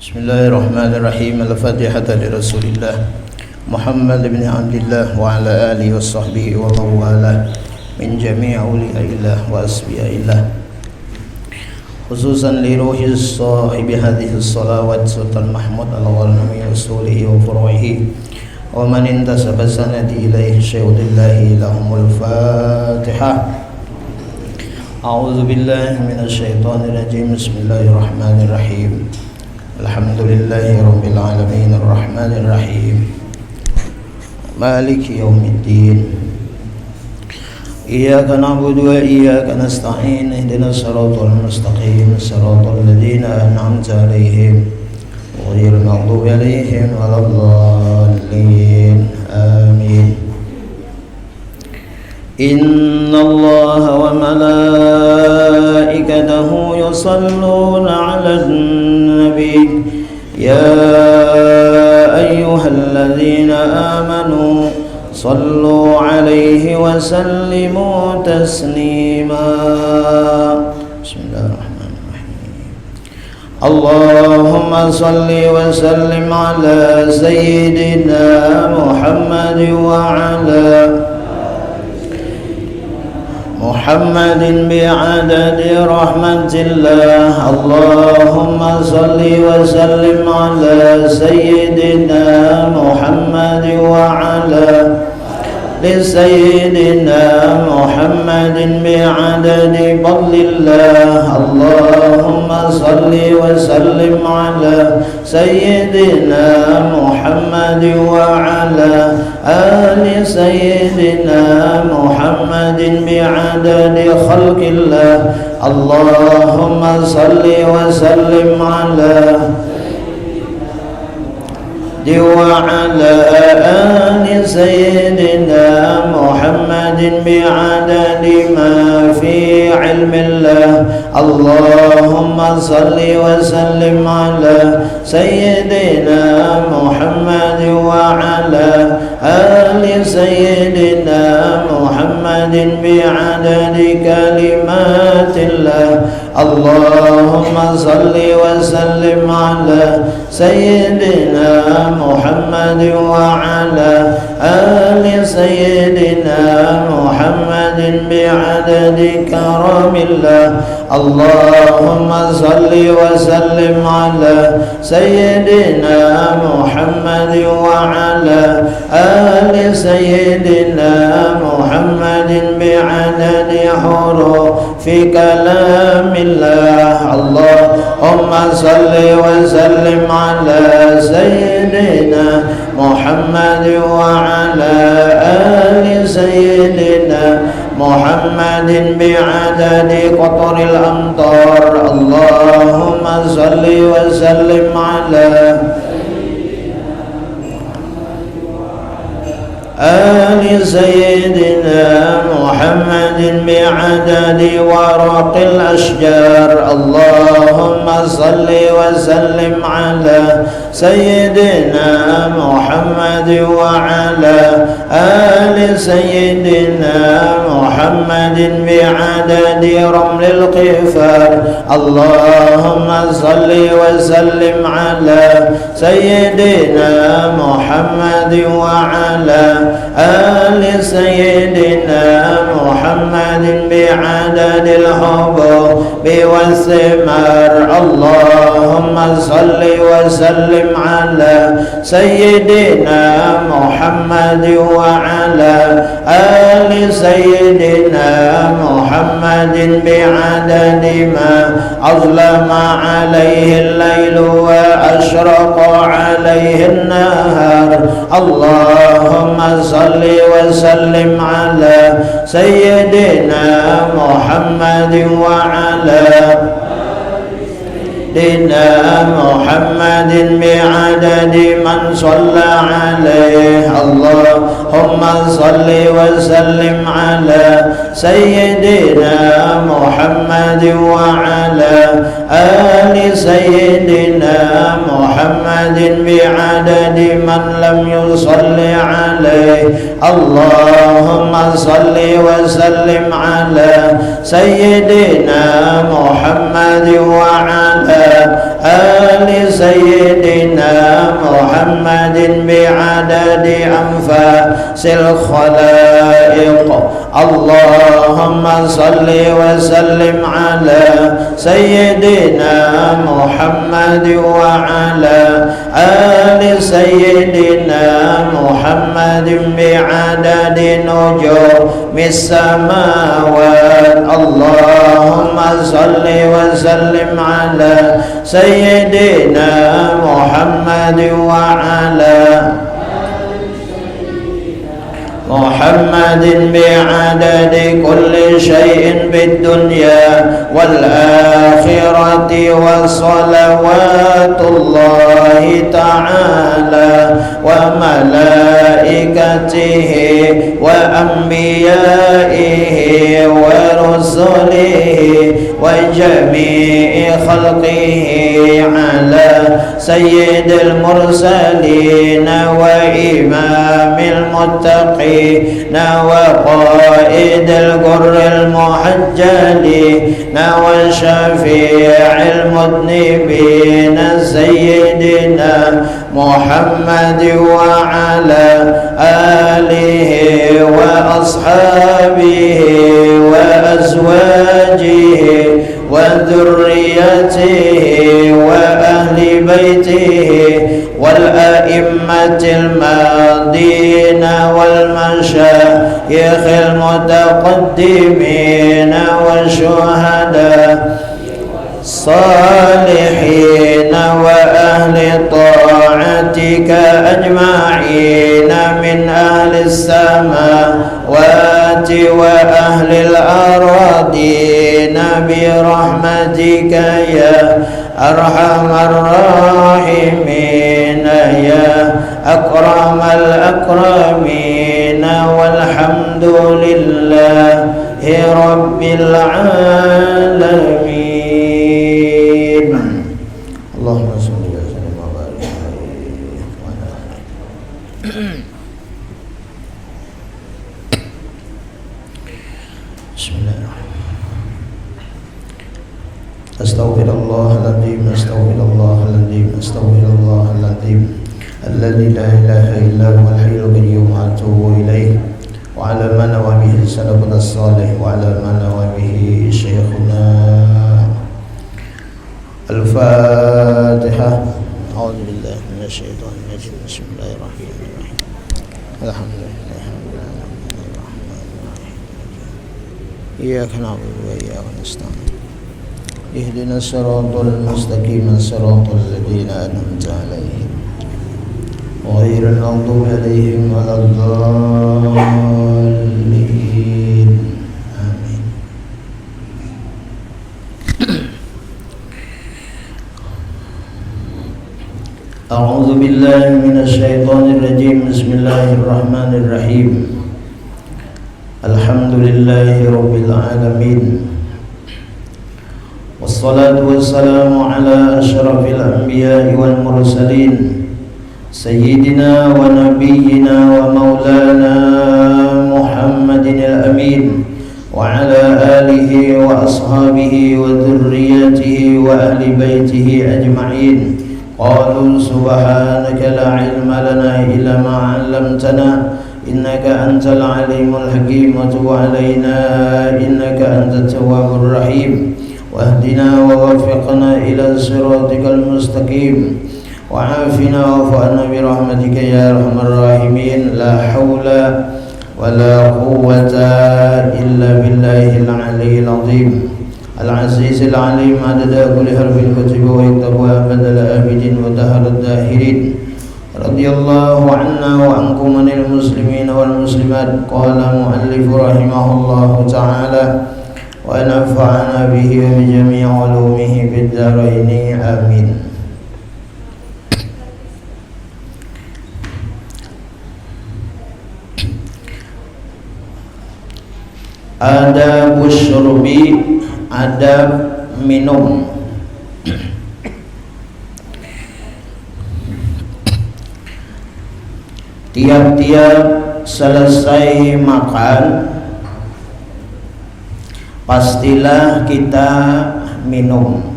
Bismillahirrahmanirrahim. Al-Fatihah lirrasulillah Muhammad bin Abdillah wa ala alihi wa sahbihi wa mawala min jami'i awliyaillah wa asbiyaillah, khususan li ruhi sahibi hadhihi salawat sultan Mahmud al-Ghalnami usulihi wa furu'ihi wa man intasaba sanadi ilaihi syai'udillahi lahumul Fatihah. A'udzu billahi minasy syaithanir rajim. Bismillahirrahmanirrahim. Alhamdulillahi rabbil alamin arrahmanir rahim maliki yaumiddin. Iyyaka na'budu wa iyyaka nasta'in. Ihdinas siratal mustaqim, siratal ladzina an'amta 'alaihim ghairil maghdubi 'alaihim waladdallin. Amin. Innallaha wa malaikatahu yusalluna 'alan nabi ya ayyuhalladzina amanu sallu 'alaihi wa sallimu taslima. Bismillahirrahmanirrahim. Allahumma salli wa sallim ala sayyidina Muhammad wa ala Muhammadin bi'adadi rahmatillah. Allahumma salli wa sallim ala sayyidina Muhammad wa ala sayyidina Muhammadin bi'adadi fadlillah. Allahumma salli wa sallim ala sayyidina Muhammad wa ala ali sayyidina Muhammadin bi'adadi khalqillah. Allahumma salli wa sallim ala وعلى آل سيدنا محمد بعدد ما في علم الله. اللهم صل وسلم على سيدنا محمد وعلى آل سيدنا محمد بعدد كلمات الله. اللهم صل وسلم على سيدنا محمد وعلى آل سيدنا محمد بعدد كرم الله. اللهم صل وسلم على سيدنا محمد وعلى آل سيدنا محمد بعدد حروف كلام الله. اللهم صل وسلم على سيدنا محمد وعلى آل سيدنا محمد بعدد قطر الأمطار. اللهم صل وسلم على آل سيدنا محمد بعدد ورق الأشجار. اللهم صل وسلم على سيدنا محمد وعلى آل سيدنا محمد بعدد رمل القفار. اللهم صل وسلم على سيدنا محمد وعلى آل سيدنا محمد بعدد الحبوب والثمار. اللهم صل وسلم على سيدنا محمد وعلى آل سيدنا محمد بعدد ما أظلم عليه الليل وأشرق عليه النهار. اللهم صل وسلم على سيدنا محمد وعلى سيدنا محمد بعدد من صلى عليه. اللهم صل وسلم على سيدنا محمد وعلى آل سيدنا محمد بعدد من لم يصل عليه. اللهم صل وسلم على سيدنا محمد وعلى آل سيدنا محمد بعدد أنفاس الخلائق. اللهم صل وسلم على سيدنا محمد وعلى آل سيدنا محمد بعدد نجوم السماوات. اللهم صل وسلم على سيدنا محمد وعلى محمد بعدد كل شيء بالدنيا والآخرة. وصلوات الله تعالى وملائكته وأنبيائه ورسله وجميع خلقه على سيد المرسلين وإمام المتقين وقائد الغر المحجلين وشفيع المذنبين سيدنا محمد وعلى آله وأصحابه وأزواجه وذريته وأهل بيته والأئمة الماضين والمشايخ المتقدمين والشهداء الصالحين وأهل طاعتك أجمعين من أهل السماوات وأهل الأراضين برحمتك يا أرحم الراحمين يا أكرم الأكرمين. والحمد لله رب العالمين. اللهم صل وسلم وبارك عليه. بسم الله الرحمن الرحيم. أستغفر الله العظيم أستغفر الله العظيم أستغفر الله العظيم الذي لا إله إلا هو الحي القيوم وأتوب إليه. وعلى ما نوى به سلفنا الصالح وعلى ما نوى به شيخنا. الفاتحة. أعوذ بالله من الشيطان الرجيم. بسم الله الرحمن الرحيم. الحمد لله رب العالمين الرحمن الرحيم إياك نعبد وإياك نستعين اهدنا الصراط المستقيم صراط الذين أنعمت عليهم غير المغضوب عليهم ولا الضالين آمين. أعوذ بالله من الشيطان الرجيم. بسم الله الرحمن الرحيم. الحمد لله رب العالمين والصلاة والسلام على أشرف الأنبياء والمرسلين سيدنا ونبينا ومولانا محمد الأمين وعلى آله وأصحابه وذريته وأهل بيته أجمعين. قالوا سبحانك لا علم لنا إلا ما علمتنا إنك أنت العليم الحكيم. وتب علينا إنك أنت التواب الرحيم. واهدنا ووفقنا إلى صراطك المستقيم. وعافنا واعف عنا برحمتك يا أرحم الراحمين. لا حول ولا قوة إلا بالله العلي العظيم العزيز العليم. عدد كل حرف كتب ويكتب أبد الآبدين ودهر الداهرين. رضي الله عنا وعنكم من المسلمين والمسلمات. قال مؤلف رحمه الله تعالى ونفعنا به وبجميع علومه في الدارين آمين. Adab syurbi, adab minum. Tiap-tiap selesai makan, pastilah kita minum.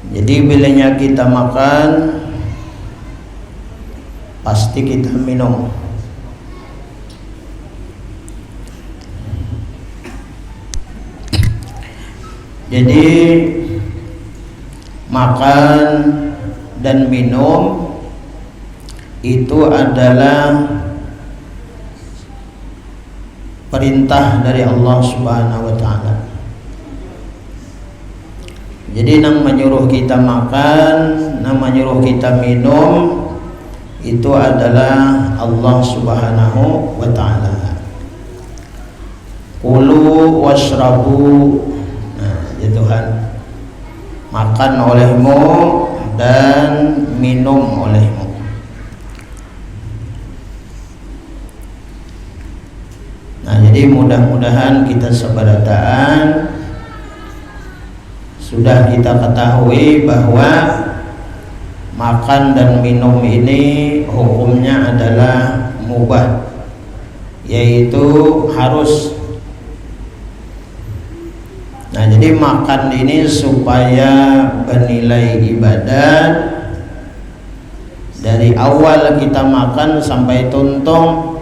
Jadi bilanya kita makan, pasti kita minum. Jadi makan dan minum itu adalah perintah dari Allah Subhanahu wa taala. Jadi nang menyuruh kita makan, nang menyuruh kita minum itu adalah Allah Subhanahu wa taala. Kulu washrabu, ya Tuhan, makan olehmu dan minum olehmu. Nah, jadi mudah-mudahan kita sebarataan sudah kita ketahui bahwa makan dan minum ini hukumnya adalah mubah, yaitu harus. Nah, jadi makan ini supaya bernilai ibadat, dari awal kita makan sampai tuntung,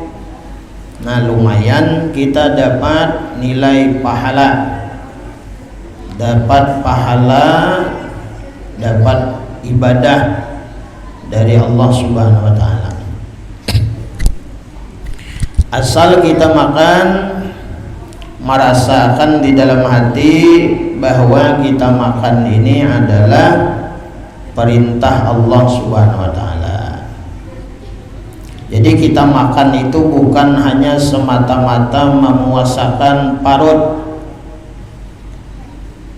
nah lumayan kita dapat nilai pahala, dapat ibadah dari Allah Subhanahu wa taala. Asal kita makan, merasakan di dalam hati bahwa kita makan ini adalah perintah Allah Subhanahu wa taala. Jadi kita makan itu bukan hanya semata-mata memuasakan perut.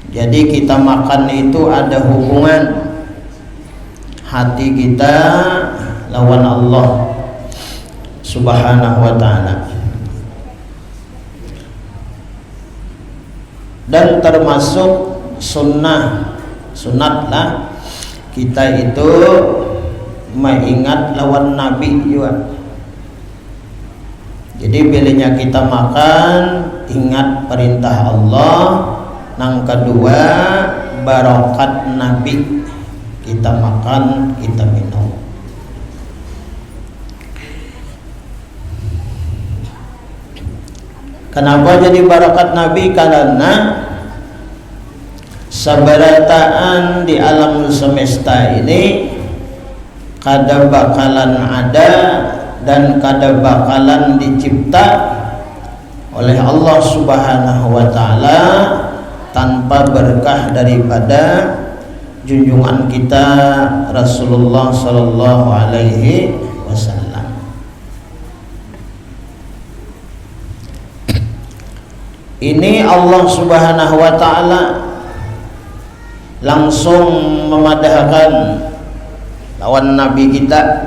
Jadi kita makan itu ada hubungan hati kita lawan Allah Subhanahu wa taala. Dan termasuk sunatlah kita itu mengingat lawan Nabi juga. Jadi bilanya kita makan, ingat perintah Allah. Yang kedua, barokat Nabi. Kita makan, kita minum. Kenapa jadi barakat Nabi? Karena sabarataan di alam semesta ini kada bakalan ada dan kada bakalan dicipta oleh Allah Subhanahu wa taala tanpa berkah daripada junjungan kita Rasulullah sallallahu alaihi wasallam. Ini Allah Subhanahu wa taala langsung memadahkan lawan nabi kita.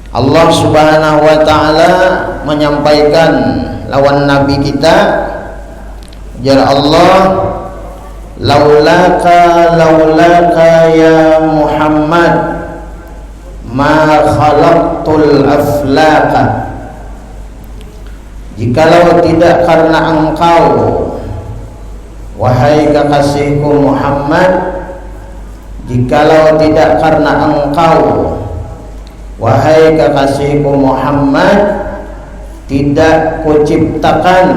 Allah Subhanahu wa taala menyampaikan lawan nabi kita, jar Allah, laulaka ya Muhammad ma khalaqtul aflaqa. Jikalau tidak karena engkau wahai kekasihku Muhammad, jikalau tidak karena engkau wahai kekasihku Muhammad, tidak kuciptakan,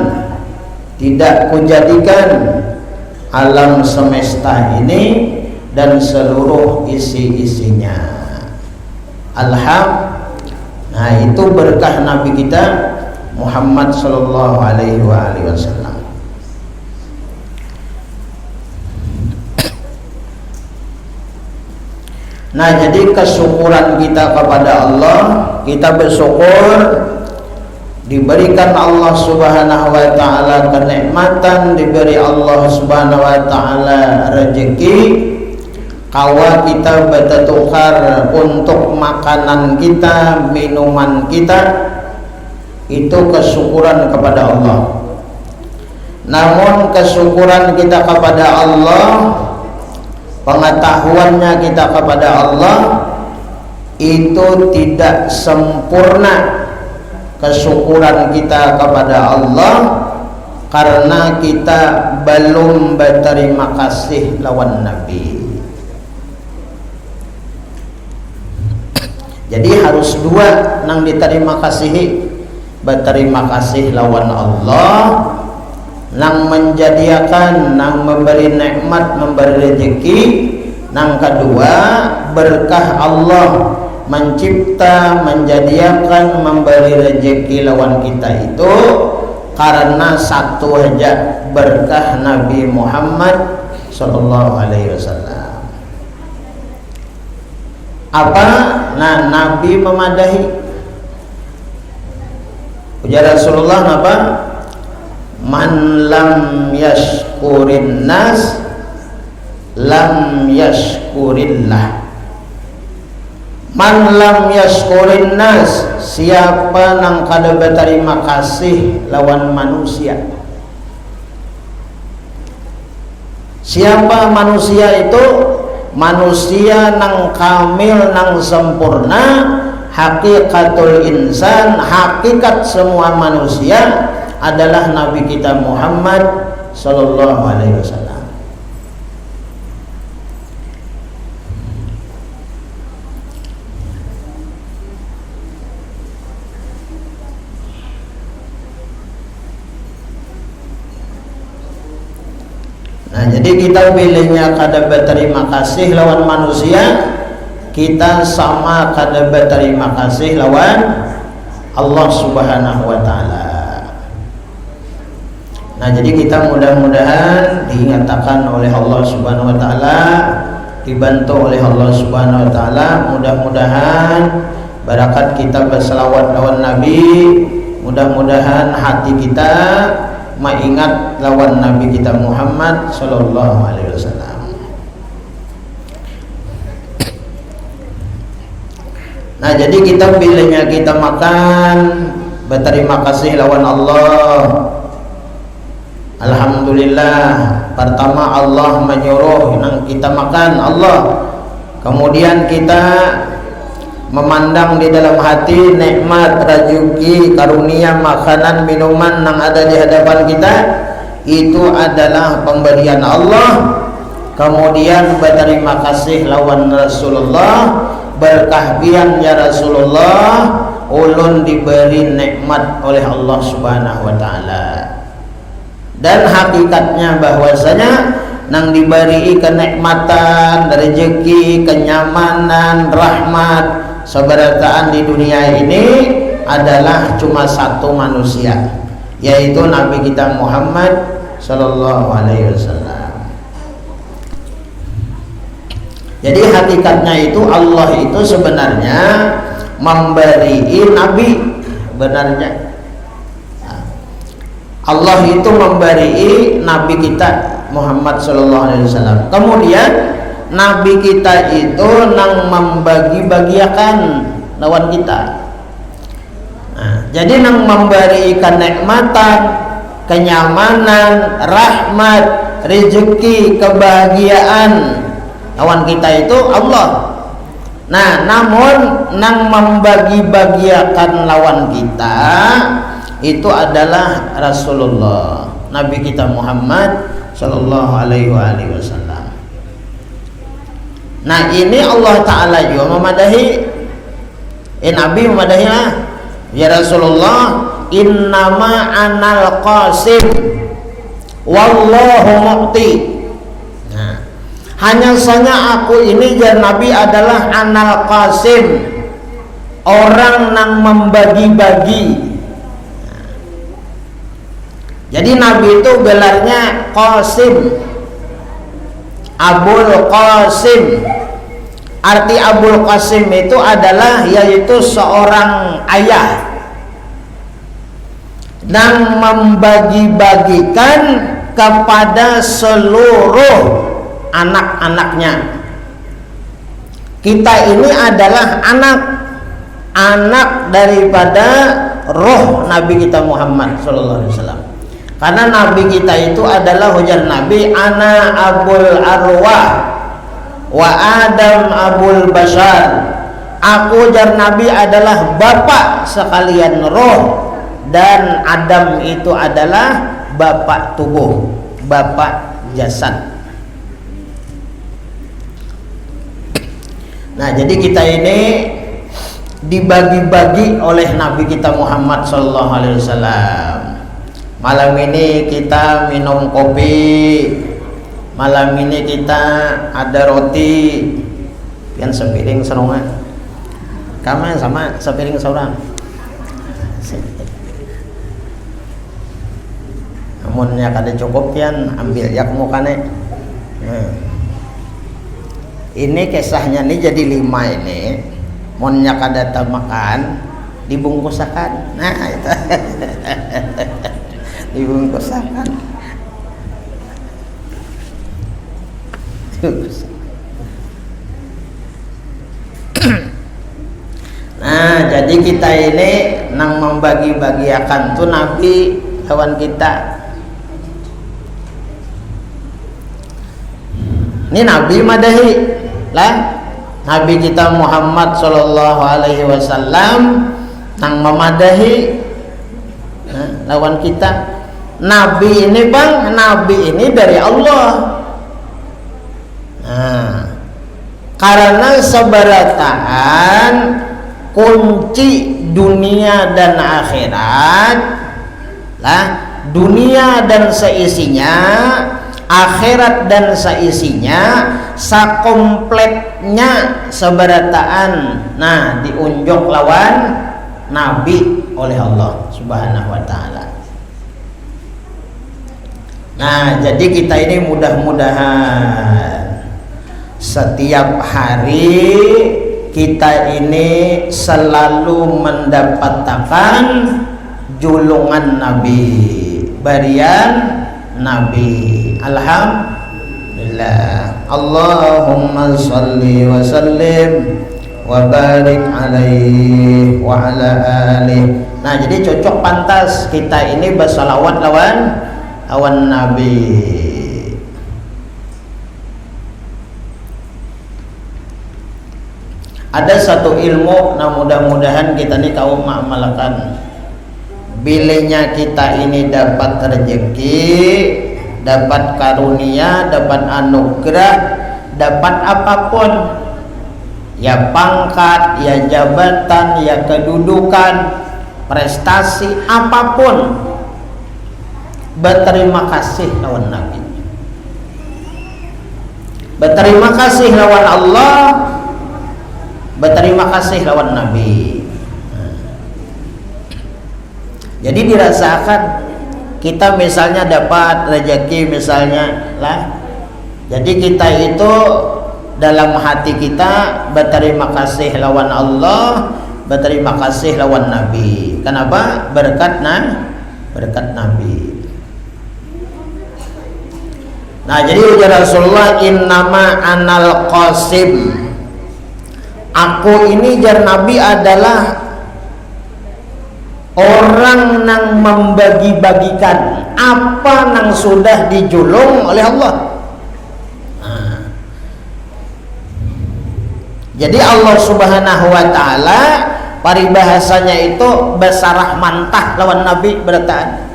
tidak kujadikan alam semesta ini dan seluruh isi-isinya. Nah, itu berkah Nabi kita Muhammad sallallahu alaihi wasallam. Nah, jadi kesyukuran kita kepada Allah, kita bersyukur diberikan Allah Subhanahu wa taala kenikmatan, diberi Allah Subhanahu wa taala rezeki, kawa kita bertukar untuk makanan kita, minuman kita, itu kesyukuran kepada Allah. Namun kesyukuran kita kepada Allah, pengetahuannya kita kepada Allah itu tidak sempurna kesyukuran kita kepada Allah karena kita belum berterima kasih lawan Nabi. Jadi harus dua nang diterima kasih, berterima kasih lawan Allah nang menjadikan, nang memberi nikmat, memberi rezeki. Nang kedua, berkah Allah mencipta, menjadikan, memberi rezeki lawan kita itu karena satu aja, berkah Nabi Muhammad sallallahu alaihi wasallam. Apa? Nah, Nabi memadahi. Ujar Rasulullah apa? Man lam yashkurin nas lam yashkurillah. Man lam yashkurin nas, siapa nang kada berterima kasih lawan manusia. Siapa manusia itu? Manusia nang kamil, nang sempurna, hakikatul insan, hakikat semua manusia adalah Nabi kita Muhammad sallallahu alaihi wasallam. Nah, jadi kita pilihnya kada berterima kasih lawan manusia, kita sama kada berterima kasih lawan Allah Subhanahu wa taala. Nah, jadi kita mudah-mudahan diingatkan oleh Allah Subhanahu wa taala, dibantu oleh Allah Subhanahu wa taala, mudah-mudahan barakat kita berselawat lawan Nabi, mudah-mudahan hati kita mengingat lawan Nabi kita Muhammad sallallahu alaihi wasallam. Nah, jadi kita pilihnya kita makan berterima kasih lawan Allah. Alhamdulillah, pertama Allah menyuruh nang kita makan Allah. Kemudian kita memandang di dalam hati nikmat, rezeki, karunia, makanan, minuman yang ada di hadapan kita, itu adalah pemberian Allah. Kemudian berterima kasih lawan Rasulullah, berkah pian ya Rasulullah, ulun diberi nikmat oleh Allah Subhanahu wa taala. Dan hakikatnya bahwasanya nang diberi kenikmatan, rezeki, kenyamanan, rahmat, seberataan di dunia ini adalah cuma satu manusia, yaitu Nabi kita Muhammad sallallahu alaihi wasallam. Jadi hakikatnya itu Allah itu sebenarnya memberi Nabi, benarnya Allah itu memberi Nabi kita Muhammad sallallahu alaihi wasallam. Kemudian Nabi kita itu nang membagi-bagiakan lawan kita. Nah, jadi nang memberi kenikmatan, kenyamanan, rahmat, rezeki, kebahagiaan lawan kita itu Allah. Nah, namun nang membagi-bagiakan lawan kita itu adalah Rasulullah, Nabi kita Muhammad sallallahu alaihi wasallam. Nah, ini Allah Ta'ala juga memadahi Nabi, memadahi ya Rasulullah, innama anal qasim wallahu mu'ti. Nah, hanya saja aku ini ya Nabi adalah anal qasim, orang yang membagi-bagi. Jadi Nabi itu gelarnya Qasim, Abul Qasim. Arti Abul Qasim itu adalah yaitu seorang ayah dan membagi-bagikan kepada seluruh anak-anaknya. Kita ini adalah anak daripada roh Nabi kita Muhammad sallallahu alaihi wasallam. Karena Nabi kita itu adalah hujan Nabi, ana abul arwah wa Adam abul bashar. Aku jar Nabi adalah bapak sekalian roh, dan Adam itu adalah bapak tubuh, bapak jasad. Nah, jadi kita ini dibagi-bagi oleh Nabi kita Muhammad sallallahu alaihi wasallam. Malam ini kita minum kopi, malam ini kita ada roti, pian sepiring serongan. Kamu sama sepiring seorang. Amunnya kada cukup pian ambil ya kamu kane. Ini kisahnya nih jadi 5 ini. Monnya kada makan dibungkusakan. Nah itu. Dibungkusakan. Nah, jadi kita ini nang membagi-bagiakan tuh Nabi kawan kita. Ini Nabi madahi lah, Nabi kita Muhammad sallallahu alaihi wasallam nang memadahi lawan kita. Nabi ini bang, Nabi ini dari Allah. Nah, karena seberataan kunci dunia dan akhirat lah, dunia dan seisinya, akhirat dan seisinya, sakompletnya seberataan. Nah, diunjuk lawan Nabi oleh Allah Subhanahu wa taala. Nah, jadi kita ini mudah-mudahan setiap hari kita ini selalu mendapatkan julungan Nabi, barian Nabi. Alhamdulillah. Allahumma sholli wa sallim wa barik alaihi wa ala alihi. Nah, jadi cocok pantas kita ini bersalawat lawan Nabi. Ada satu ilmu, nah mudah-mudahan kita ini kaum mengamalkan. Bilanya kita ini dapat rezeki, dapat karunia, dapat anugerah, dapat apapun, ya pangkat, ya jabatan, ya kedudukan, prestasi apapun, berterima kasih lawan Nabi, berterima kasih lawan Allah, berterima kasih lawan Nabi. Jadi dirasakan kita misalnya dapat rezeki misalnya lah, jadi kita itu dalam hati kita berterima kasih lawan Allah, berterima kasih lawan Nabi. Kenapa? Berkat Nabi. Nah, jadi ujar Rasulullah, innama anal qasim, aku ini jar Nabi adalah orang nang membagi-bagikan apa nang sudah dijulung oleh Allah. Nah, jadi Allah Subhanahu wa taala paribahasanya itu besarah mantah lawan Nabi bertaan.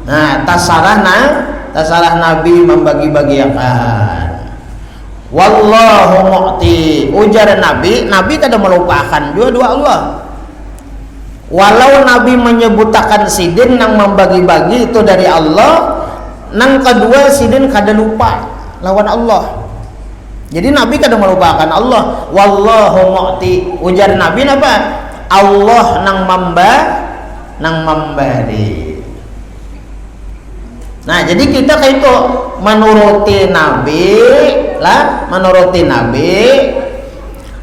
Nah, tasarah Nabi membagi-bagiakan. Wallahu mu'ti, ujar Nabi kada melupakan dua Allah. Walau Nabi menyebutakan sidin nang membagi-bagi itu dari Allah, nang kedua sidin kada lupa lawan Allah. Jadi Nabi kada melupakan Allah. Wallahu mu'ti, ujar Nabi apa? Allah nang memberi. Nah, jadi kita kayak itu menuruti Nabi lah, menuruti Nabi.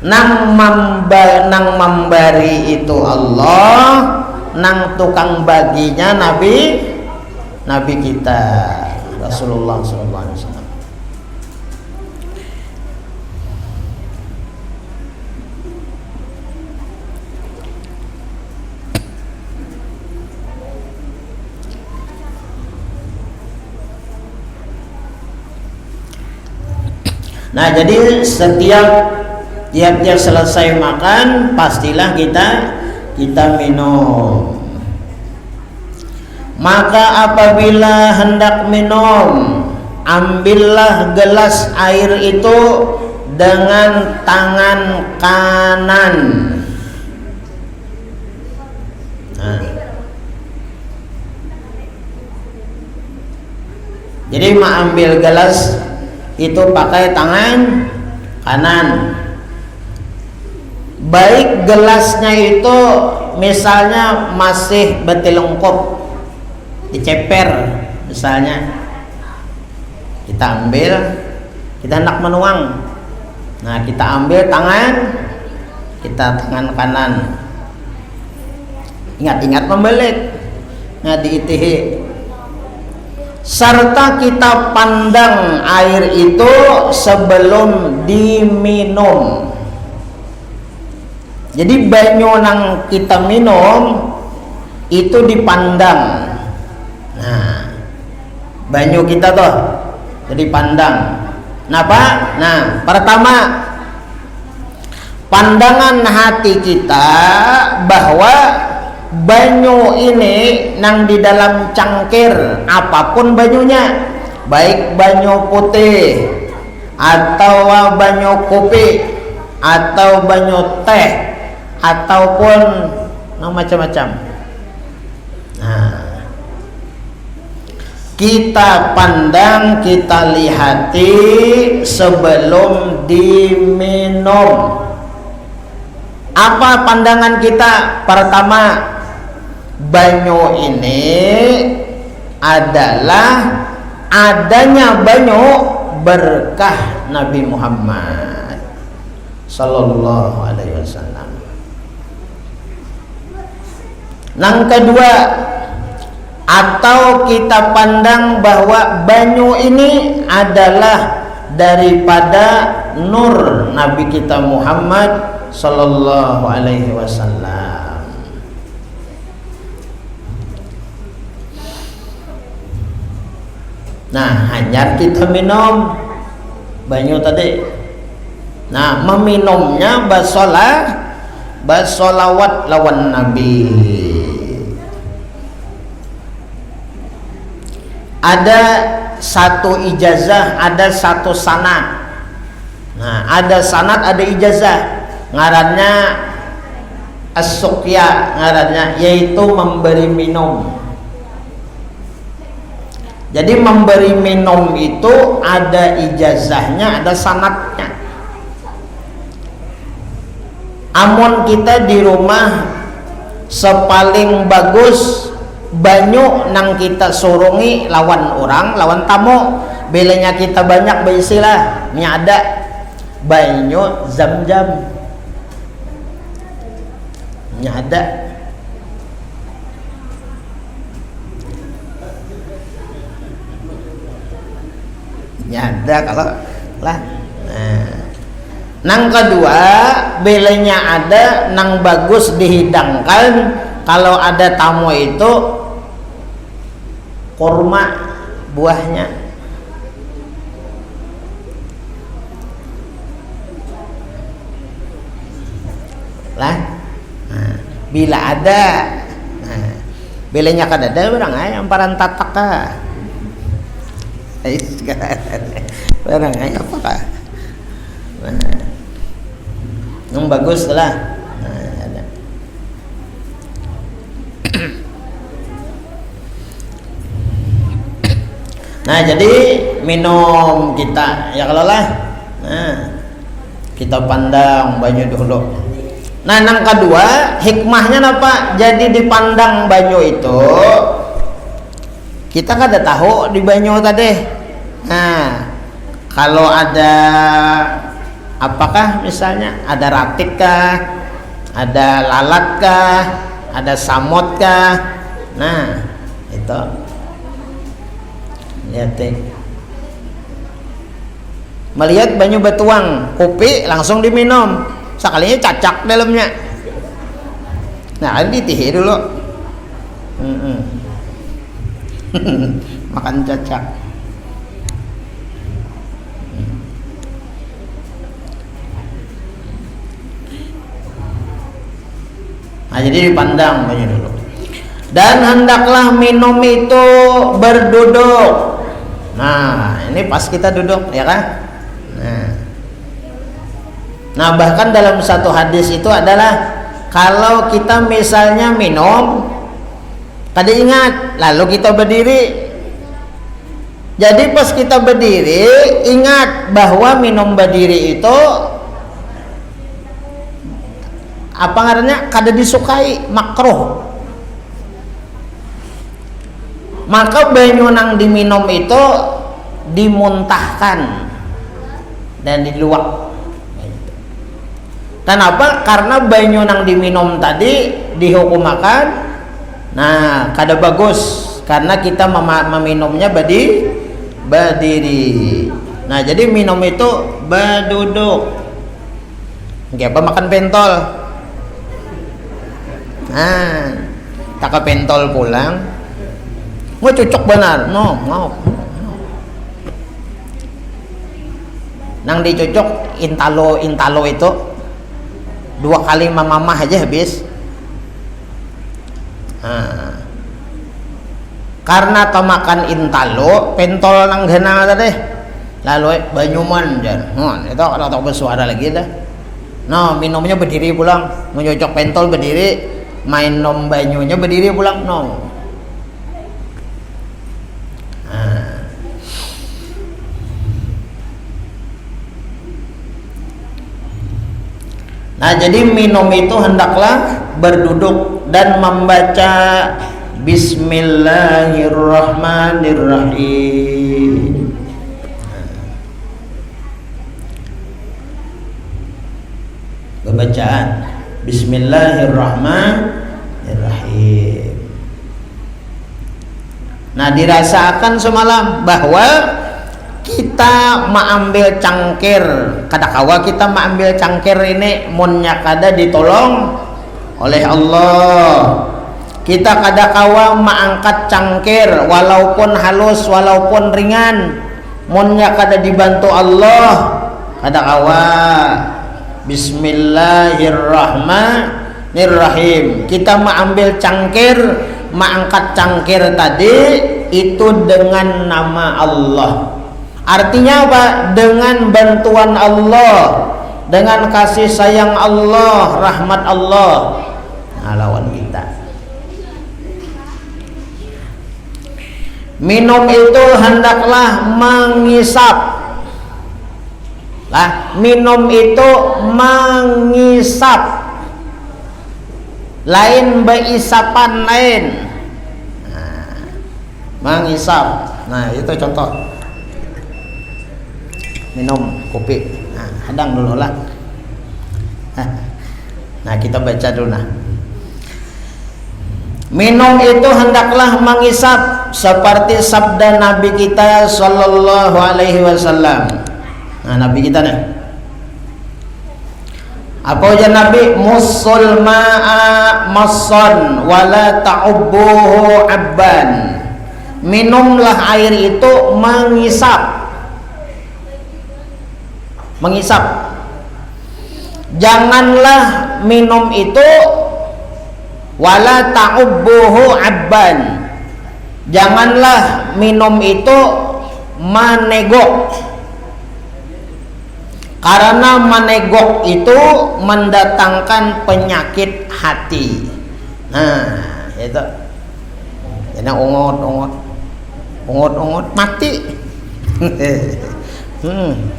Nang memberi itu Allah, nang tukang baginya Nabi kita Rasulullah sallallahu alaihi wasallam. Nah, jadi setiap selesai makan pastilah kita minum. Maka apabila hendak minum, ambillah gelas air itu dengan tangan kanan. Nah. Jadi mengambil gelas itu pakai tangan kanan. Baik gelasnya itu misalnya masih betilengkop, diceper misalnya, kita ambil, kita hendak menuang. Nah, kita ambil tangan kanan. Ingat-ingat membelit, nggak diitihi. Serta kita pandang air itu sebelum diminum. Jadi banyu nang kita minum itu dipandang. Nah, banyu kita tuh jadi pandang. Kenapa? Nah, pertama, pandangan hati kita bahwa banyu ini nang di dalam cangkir, apapun banyunya, baik banyu putih atau banyu kopi atau banyu teh ataupun macam-macam. Nah, kita pandang, kita lihati sebelum diminum. Apa pandangan kita? Pertama, banyu ini adalah adanya banyu berkah Nabi Muhammad sallallahu alaihi wasallam. Yang kedua, atau kita pandang bahwa banyu ini adalah daripada nur Nabi kita Muhammad sallallahu alaihi wasallam. Nah, hanya kita minum banyu tadi. Nah, meminumnya bersolawat lawan Nabi. Ada satu ijazah, ada satu sanad. Nah, ada sanad, ada ijazah. Ngarannya as-suqya, ngarannya yaitu memberi minum. Jadi memberi minum itu ada ijazahnya, ada sanadnya. Amun kita di rumah sepaling bagus banyu nang kita surungi lawan orang, lawan tamu. Belenya kita banyak berisilah, ada banyu Zam-Zam. Ada. Ada kalau lah. Nah, nang kedua, belenya ada, nang bagus dihidangkan. Kalau ada tamu itu kurma buahnya. Lah, nah, bila ada, nah, belenya kan ada barang ayam paran tatak kah? Barang ayam apa kah? Nah, yang bagus lah. Nah, jadi minum kita ya kalau lah. Nah, kita pandang banyu dulu. Nah, yang kedua, hikmahnya apa? Jadi dipandang banyu itu, kita kan ada tahu di banyu tadi. Nah, kalau ada apakah misalnya ada ratik kah, ada lalat kah, ada samot kah? Nah, itu lihat deh. Melihat banyu betuang kopi langsung diminum, sekalinya cacak dalamnya. Nah, ini ditihi dulu. Makan cacak. Nah, jadi dipandang banyu dulu. Dan hendaklah minum itu berduduk. Nah, ini pas kita duduk, ya kan? Nah, bahkan dalam satu hadis itu adalah kalau kita misalnya minum, tadi ingat, lalu kita berdiri. Jadi pas kita berdiri, ingat bahwa minum berdiri itu apa ngarannya? Kada disukai, makruh. Maka banyu nang diminum itu dimuntahkan dan diluak. Kenapa? Karena banyu nang diminum tadi dihukumakan, nah kada bagus karena kita meminumnya berdiri. Nah jadi minum itu berduduk. Kayak apa makan pentol? Nah, tak ke pentol pulang, mau cocok benar, no. Nang dicocok intalo itu 2 kali mamah aja habis. Nah, karena makan intalo pentol nang gena tadi lalu banyuman jan itu kalau tak bersuara lagi dah. No, minumnya berdiri pulang, mencocok pentol berdiri, minum banyunya berdiri pulang. No. Nah, jadi minum itu hendaklah berduduk dan membaca Bismillahirrahmanirrahim. Bacaan Bismillahirrahmanirrahim. Nah, dirasakan semalam bahwa kita mengambil cangkir, kadakawa kita mengambil cangkir ini munnya kada ditolong oleh Allah. Kita kadakawa mengangkat cangkir walaupun halus walaupun ringan, munnya kada dibantu Allah, kadakawa Bismillahirrahmanirrahim. Kita mengambil cangkir, mengangkat cangkir tadi itu dengan nama Allah. Artinya apa? Dengan bantuan Allah, dengan kasih sayang Allah, rahmat Allah. Nah, lawan kita. Minum itu hendaklah mengisap. Lah, minum itu mengisap. Lain beisapan lain. Nah, mengisap. Nah, itu contoh. Minum kopi. Nah, hadang dulu lah. Nah, kita baca dulu nah. Minum itu hendaklah mengisap seperti sabda Nabi kita sallallahu alaihi wasallam. Nah, Nabi kita nih. Apa aja Nabi? Musul ma'a masson wala ta'ubbuhu abban. Minumlah air itu mengisap. Mengisap. Janganlah minum itu wala ta'ubbuhu abban. Janganlah minum itu menegok. Karena menegok itu mendatangkan penyakit hati. Nah, itu. Jadi ungut mati.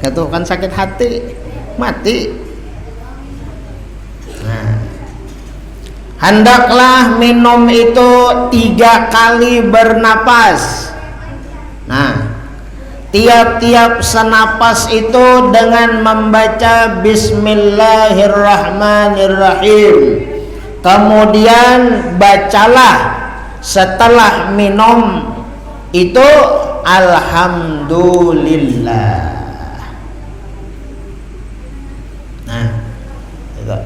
Itu kan sakit hati, mati. Nah, hendaklah minum itu 3 kali bernapas. Nah, tiap-tiap senapas itu dengan membaca Bismillahirrahmanirrahim. Kemudian bacalah setelah minum itu Alhamdulillah. Nah, itu.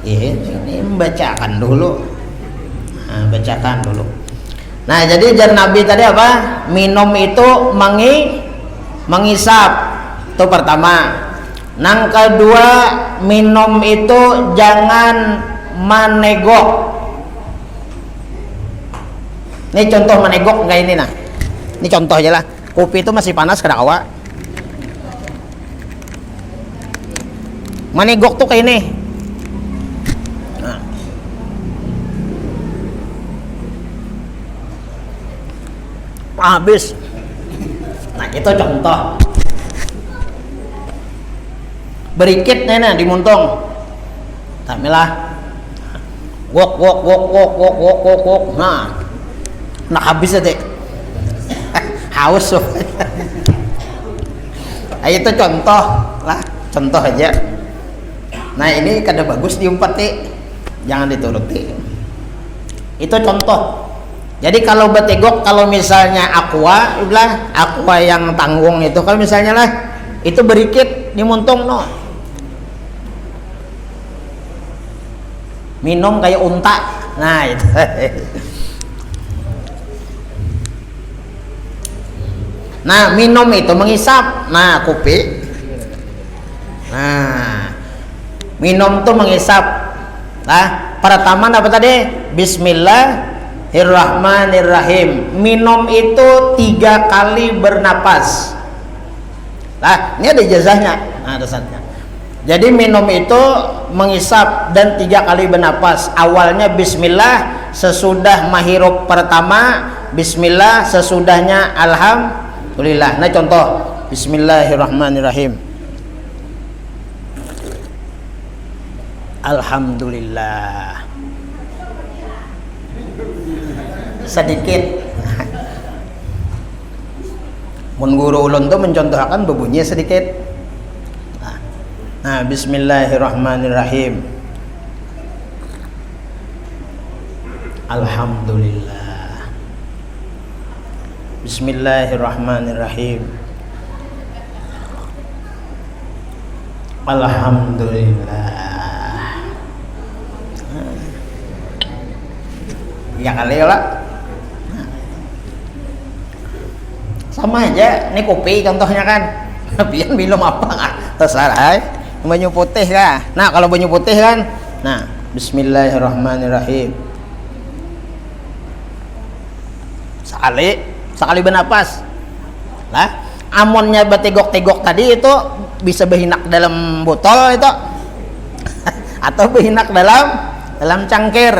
Ini membacakan dulu. Nah, bacakan dulu. Nah, jadi jar Nabi tadi apa? Minum itu mengisap. Itu pertama. Nang kedua, minum itu jangan menegok. Ini contoh manegok kayak ini nah. Ini contoh aja lah. Kopi itu masih panas kada kawa. Manegok tuh kayak ini. Nah. Habis. Nah, itu contoh. Berikit nenek dimuntung. Tamilah. Wok. Nah habis deh. Haus. Nah, itu contoh lah, contoh aja. Nah ini kada bagus diumpati, jangan dituruti. Itu contoh. Jadi kalau betegok, kalau misalnya aqua yang tanggung itu, kalau misalnya lah itu berikit dimuntung no. Minum kayak unta. Nah itu. Nah minum itu menghisap. Nah kopi. Nah minum tuh menghisap. Nah pertama apa tadi? Bismillahirrahmanirrahim. Minum itu 3 kali bernapas. Nah ini ada ijazahnya. Nah ada saatnya. Jadi minum itu menghisap dan 3 kali bernapas. Awalnya bismillah, sesudah mahirup pertama bismillah, sesudahnya alhamdulillah. Nah contoh bismillahirrahmanirrahim. Alhamdulillah. Sedikit. Mun guru ulun tuh mencontohkan berbunyi sedikit. Nah, bismillahirrahmanirrahim. Alhamdulillah. Bismillahirrahmanirrahim. Alhamdulillah. Ya kali ya lah. Sama aja, ini kopi contohnya kan. Biar minum apa nggak? Terserah. Banyu putih kah? Nah kalau banyu putih kan, nah bismillahirrahmanirrahim. Sekali bernapas. Lah, amonnya betegok-tegok tadi itu bisa berhinak dalam botol itu, atau berhinak dalam cangkir.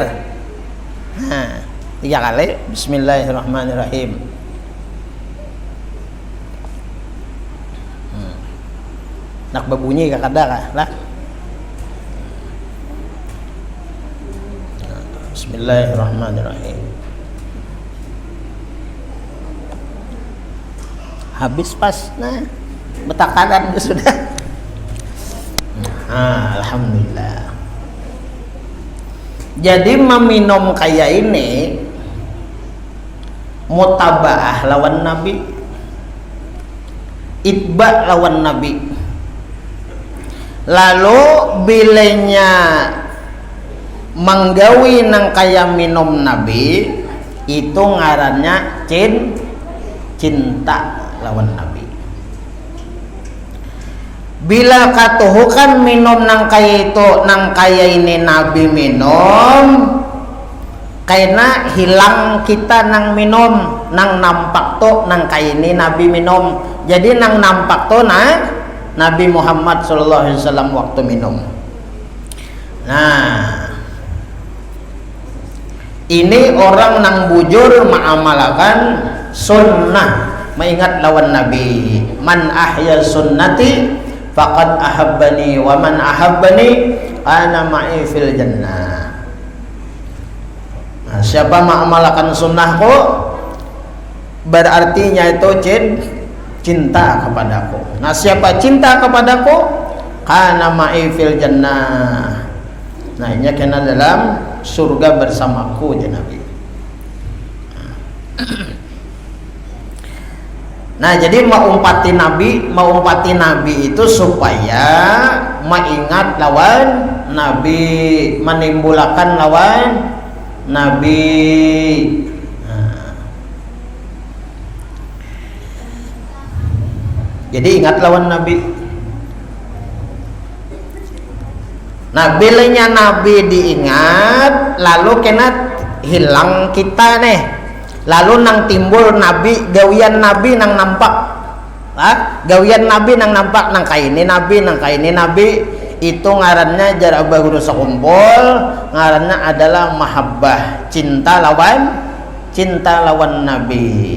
Nah, 3 kali bismillahirrahmanirrahim. Nak berbunyi kada lah. Bismillahirrahmanirrahim. Habis pas nah betakaran sudah. Alhamdulillah. Jadi meminum kayak ini mutabaah lawan Nabi, itba lawan Nabi. Lalu bilanya menggawi nang kaya minum Nabi itu ngarannya cinta lawan Nabi. Bila katuhukan minum nang kaya itu, nang kaya ini Nabi minum, karena hilang kita nang minum, nang nampak to nang kaya ini Nabi minum. Jadi nang nampak to Nabi Muhammad SAW waktu minum. Nah, ini orang nang bujur mengamalkan sunnah, mengingat lawan Nabi. Man ahya sunnati faqad ahabbani wa man ahabbani ana ma'i fil jannah. Nah, siapa mengamalkan sunnahku berartinya itu cinta kepadaku. Nah siapa cinta kepadaku kana ma'i fil jannah. Nah ini kena dalam surga bersamaku ya Nabi. Nah jadi mengumpati Nabi itu supaya mengingat lawan Nabi, menimbulkan lawan Nabi. Jadi ingat lawan Nabi. Nah bilanya Nabi diingat, lalu kena hilang kita nih. lalu nang timbul nabi gawian nabi nang nampak, gawian nabi nang nampak nang kaini nabi itu ngarannya jar Abah Guru sakumpul ngarannya adalah mahabbah, cinta lawan nabi.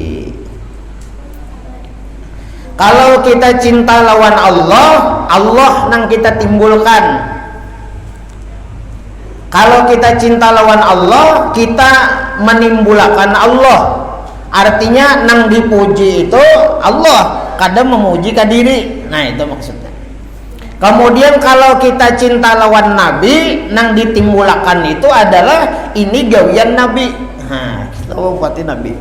Kalau kita cinta lawan Allah nang kita timbulkan. Kalau kita cinta lawan Allah, kita menimbulkan Allah. Artinya nang dipuji itu Allah, kadang memuji ke diri. Nah, itu maksudnya. Kemudian kalau kita cinta lawan Nabi, nang ditimbulkan itu adalah ini gawian Nabi. Nah, kita wafati Nabi.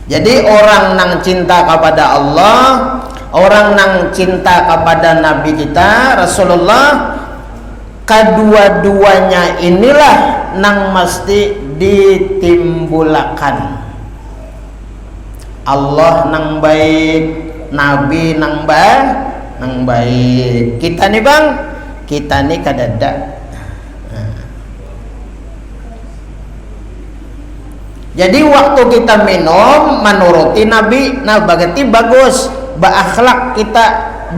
Jadi orang nang cinta kepada Allah, orang nang cinta kepada Nabi kita Rasulullah, kedua-duanya inilah nang mesti ditimbulkan. Allah nang baik, Nabi nang baik. Kita nih bang, kita nih kadada. Jadi waktu kita minum menuruti Nabi, nah berarti bagus, berakhlak kita,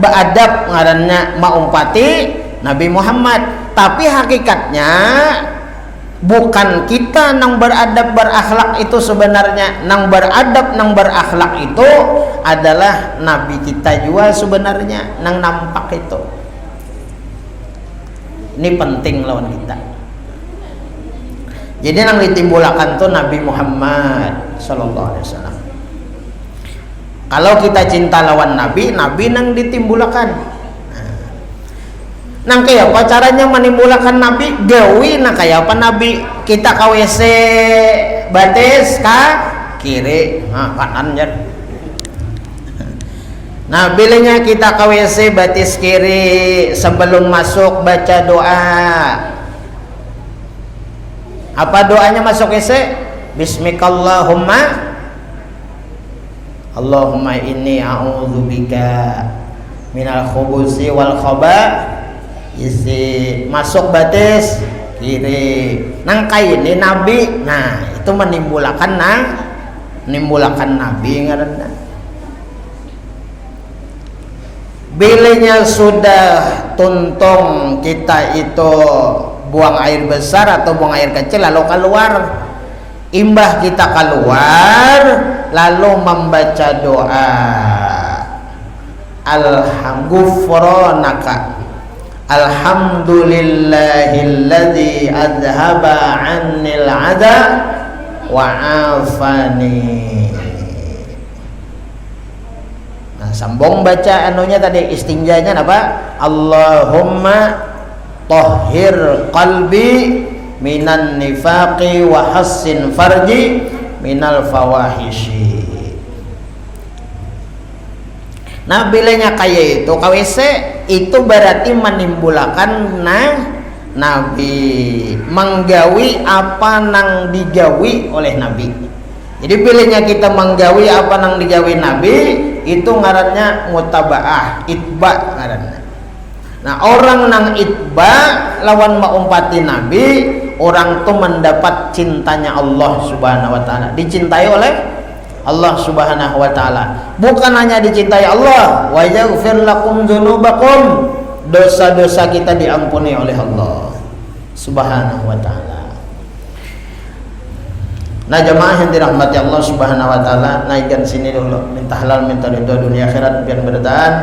beadab ngarannya maumpati Nabi Muhammad. Tapi hakikatnya bukan kita nang beradab berakhlak itu sebenarnya, nang beradab nang berakhlak itu adalah Nabi kita juga sebenarnya nang nampak itu. Ini penting lawan kita. Jadi yang ditimbulkan tuh Nabi Muhammad Sallallahu Alaihi Wasallam. Kalau kita cinta lawan Nabi, Nabi nang ditimbulkan. Nang kayak apa caranya menimbulkan Nabi? Gawi nang kayak apa Nabi? Kita ke WC batis ka kiri, kanan jar. Nah, bilanya kita ke WC batis kiri, sebelum masuk baca doa. Apa doanya masuk WC? Bismikallahumma Allahumma inni a'udzubika minal khubusi wal khaba'isi. Masuk batis kiri. Nang kaini Nabi. Nah, itu menimbulkan Nabi ngaranna. Bilanya sudah tuntung kita itu buang air besar atau buang air kecil lalu keluar, imbah kita keluar lalu membaca doa alhamdulillahika alhamdulillahilladzi azhaba 'annil 'adha wa 'afani. Nah, sambung baca anunya tadi istinjanya apa? Allahumma tahhir qalbi minan nifaqi wa hassin farji minal fawahishi. Nah, bilanya kayak itu KWC itu berarti menimbulkan Nabi, menggawi apa nang digawi oleh Nabi. Jadi pilihnya kita menggawi apa nang digawi Nabi itu ngarannya mutabaah, itba ngarannya. Nah, orang nang itba lawan maumpati Nabi, orang tuh mendapat cintanya Allah Subhanahu wa taala, dicintai oleh Allah Subhanahu wa taala. Bukan hanya dicintai Allah, wa yaghfir lakum dzunubakum, dosa-dosa kita diampuni oleh Allah Subhanahu wa taala. Nah, jemaah yang dirahmati Allah Subhanahu wa taala, naikkan sini dulu, minta halal minta ridho dunia akhirat biar bertahan.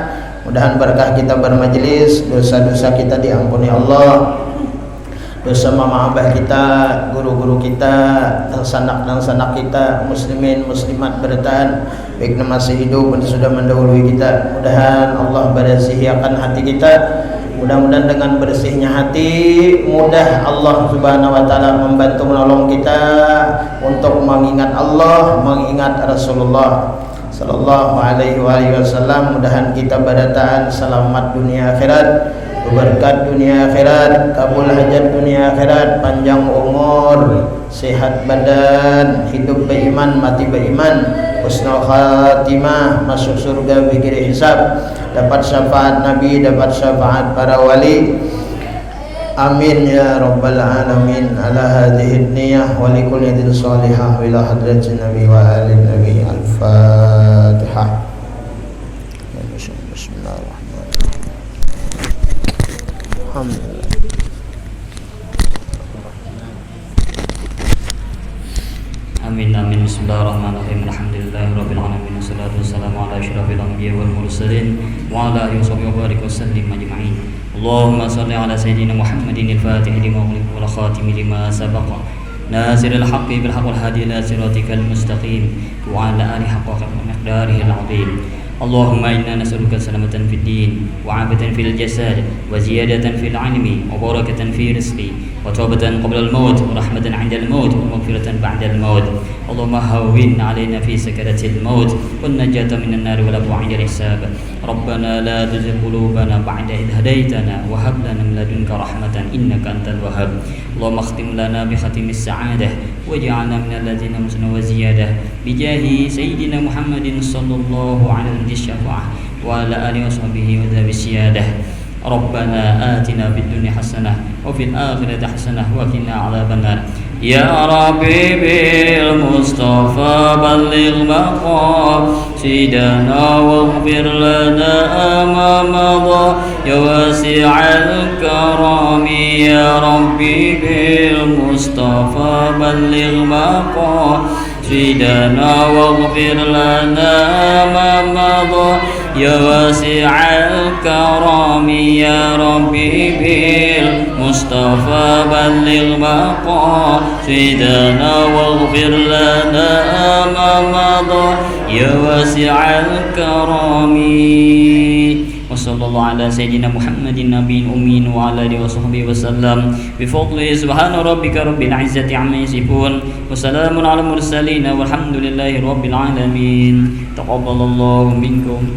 Mudahan berkah kita bermajelis, dosa-dosa kita diampuni Allah, dosa mama abah kita, guru-guru kita, dan sanak kita, muslimin muslimat bertahan, baik yang masih hidup dan sudah mendahului kita. Mudahan Allah bersihkan hati kita. Mudah-mudahan dengan bersihnya hati, mudah Allah Subhanahu wa taala membantu menolong kita untuk mengingat Allah, mengingat Rasulullah Sallallahu alaihi wasallam. Mudahan kita berataan selamat dunia akhirat, berkat dunia akhirat, kabul hajat dunia akhirat, panjang umur, sehat badan, hidup beriman, mati beriman, husnul khatimah, masuk surga bigiri hisab, dapat syafaat Nabi, dapat syafaat para wali. Amin ya rabbal alamin. Ala hadhihi niyah wa li kulli din salihah wa ila hadratin nabi wa alin nabi. Al-Fatihah. Bismillahirrahmanirrahim. Alhamdulillah. Amin amin. Bismillahirrahmanirrahim. Alhamdulillahirabbil alamin. Wassalatu wassalamu ala asyrafil anbiya'i wal mursalin wa ala alihi wa barik wa sallim ajma'in. Allahumma shalli ala sayyidina Muhammadin al-Fatih lima ughliqa wal khatim lima sabaqa nasiril haqqi bil haqqi wal hadi ila siratikal mustaqim wa ala alihi haqqa miqdarihi al-'azim. Allahumma inna nas'aluka salamatan fid din wa 'afatan fil jasad wa ziyadatan fil 'ilmi wa barakatan fi rizqi wa tawbatan qabla al-maut wa rahmatan 'inda al-maut wa maghfiratan ba'da al-maut. Allahumma hawwin 'alaina fi sakaratil maut wan najata minan nar wa la bu'ida al-hisab. Rabbana la tuzigh qulubana ba'da idh hadaytana wa hab lana min ladunka rahmatan innaka antal wahhab. Allahumma khtim lana bi khatimis sa'adah waj'alna minal ladzina husna wa ziyadah bi jahi sayyidina Muhammadin sallallahu alaihi wasallam wa ala alihi wa sahbihi wa dhabi siyadah. Rabbana atina fid dunya hasanah wa fil akhirati hasanah wa qina adzabannar. Ya Rabbi bil Mustafa balligh maqasidana waghfir lana ma madha ya wasi'al karami. Ya Rabbi bil Mustafa balligh maqasidana waghfir lana ma madha ya wasi'al karami. Ya Rabbi bil Mustafa balligh maqasidana waghfir lana ma madha ya wasi'al karami. Wa sallallahu ala sayyidina Muhammadin nabiyyin ummin wa ala alihi wa sahbihi wa sallam bi fadli subhana rabbika rabbil izzati amma yasifun wa salamun ala mursalin walhamdulillahi rabbil alamin. Taqabbalallahu minkum.